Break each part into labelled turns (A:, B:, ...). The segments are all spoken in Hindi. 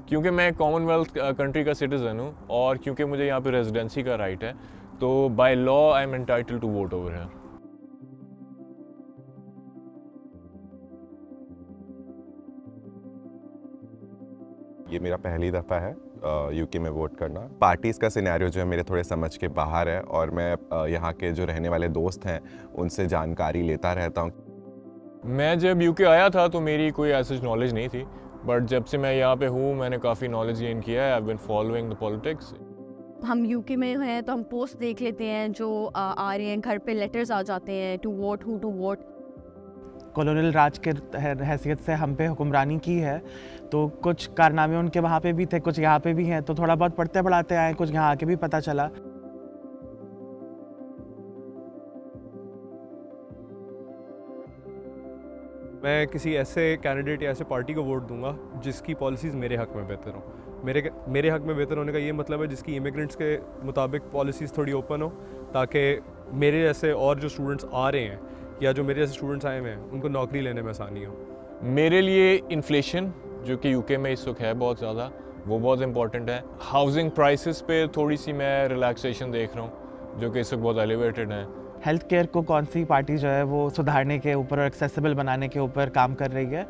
A: क्योंकि मैं कॉमनवेल्थ कंट्री का सिटीज़न हूँ और क्योंकि मुझे यहाँ पे रेजिडेंसी का राइट है, तो by law I am entitled to vote over here.
B: ये मेरा पहली दफ़ा है यूके में वोट करना। पार्टीज़ का सिनेरियो जो है मेरे थोड़े समझ के बाहर है और मैं यहाँ के जो रहने वाले दोस्त हैं उनसे जानकारी लेता रहता हूँ।
A: मैं जब यूके आया था तो मेरी कोई ऐसी नॉलेज नहीं थी, बट जब से मैं यहाँ पे हूँ मैंने काफ़ी नॉलेज गेन किया है। I have been following the politics.
C: हम यूके में हैं तो हम पोस्ट देख लेते हैं जो आ रहे हैं, घर पे लेटर्स आ जाते हैं to vote, who to vote.
D: Colonial Raj के हैसियत से हम पे हुक्मरानी की है, तो कुछ कारनामे उनके वहाँ पे भी थे, कुछ यहाँ पे भी हैं, तो थोड़ा बहुत पढ़ते पढ़ाते आए, कुछ यहाँ आके भी पता चला।
E: मैं किसी ऐसे कैंडिडेट या ऐसे पार्टी को वोट दूंगा जिसकी पॉलिसीज़ मेरे हक़ में बेहतर हों। मेरे हक़ में बेहतर होने का ये मतलब है जिसकी इमिग्रेंट्स के मुताबिक पॉलिसीज़ थोड़ी ओपन हो, ताकि मेरे जैसे और जो स्टूडेंट्स आ रहे हैं या जो मेरे जैसे स्टूडेंट्स आए हुए हैं उनको नौकरी लेने में आसानी हो।
A: मेरे लिए इन्फ्लेशन जो कि यूके में इस वक्त है बहुत ज़्यादा, वो बहुत इंपॉर्टेंट है। हाउसिंग प्राइसेस पे थोड़ी सी मैं रिलैक्सेशन देख रहा हूँ जो कि इस वक्त बहुत एलिवेटेड है।
D: हेल्थ केयर को कौन सी पार्टी जो है वो सुधारने के ऊपर और एक्सेसिबल बनाने के ऊपर काम कर रही है,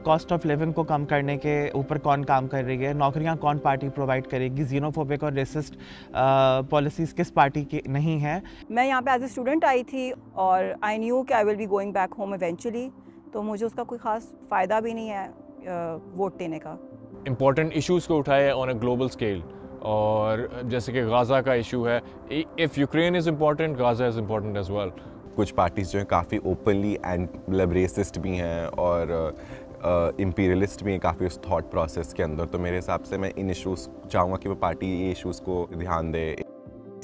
D: कॉस्ट ऑफ लिविंग को कम करने के ऊपर कौन काम कर रही है, नौकरियां कौन पार्टी प्रोवाइड करेगी, जीनोफोबिक और रेसिस्ट पॉलिसीज़ किस पार्टी की नहीं है।
F: मैं यहाँ पे एज ए स्टूडेंट आई थी और आई न्यू कि I will be going back home eventually, तो मुझे उसका कोई ख़ास फ़ायदा भी नहीं है वोट देने का।
A: इम्पॉर्टेंट इश्यूज़ को उठाए ऑन अ ग्लोबल स्केल, और जैसे कि गाज़ा का इशू है। If Ukraine is important, Gaza is important as well.
B: कुछ पार्टीज़ जो हैं काफ़ी ओपनली एंड मतलब रेसिस्ट भी हैं और इम्पीरियलिस्ट भी हैं काफ़ी उस थॉट प्रोसेस के अंदर। तो मेरे हिसाब से मैं इन इश्यूज़ चाहूँगा कि वो पार्टी ये इश्यूज़ को ध्यान दे।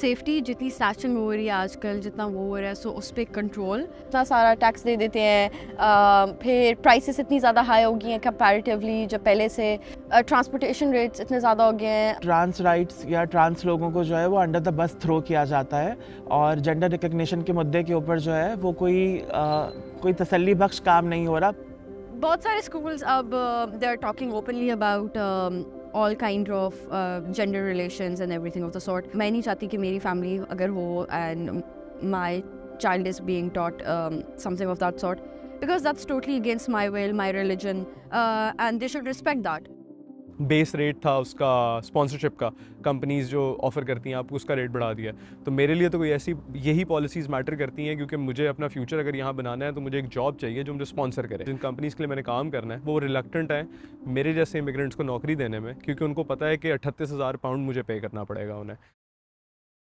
C: सेफ्टी जितनी स्नैचिंग हो रही है आजकल, जितना वो हो रहा है, सो उस पर कंट्रोल।
G: इतना सारा टैक्स दे देते हैं, फिर प्राइसेस इतनी ज़्यादा हाई हो गई हैं कंपैरेटिवली जब पहले से, ट्रांसपोर्टेशन रेट्स इतने ज़्यादा हो गए हैं।
D: ट्रांस राइट्स या ट्रांस लोगों को जो है वो अंडर द बस थ्रो किया जाता है और जेंडर रिकग्निशन के मुद्दे के ऊपर जो है वो कोई तसल्ली बख्श काम नहीं हो रहा।
C: बहुत सारे स्कूल्स अब they are talking openly about all kind of gender relations and everything of the sort. मैं नहीं चाहती कि मेरी family अगर हो and my child is being taught something of that sort, because that's totally against my will, my religion, and they should respect that.
E: Base rate था उसका स्पॉन्सरशिप का, कंपनीज़ जो ऑफ़र करती हैं आपको उसका रेट बढ़ा दिया। तो मेरे लिए तो कोई ऐसी यही पॉलिसीज़ मैटर करती हैं, क्योंकि मुझे अपना फ्यूचर अगर यहाँ बनाना है तो मुझे एक जॉब चाहिए जो मुझे स्पॉन्सर करे। जिन कंपनीज़ के लिए मैंने काम करना है वो रिलक्टेंट है मेरे जैसे इमिग्रेंट्स को नौकरी देने में, क्योंकि उनको पता है कि 38,000 पाउंड मुझे पे करना पड़ेगा उन्हें।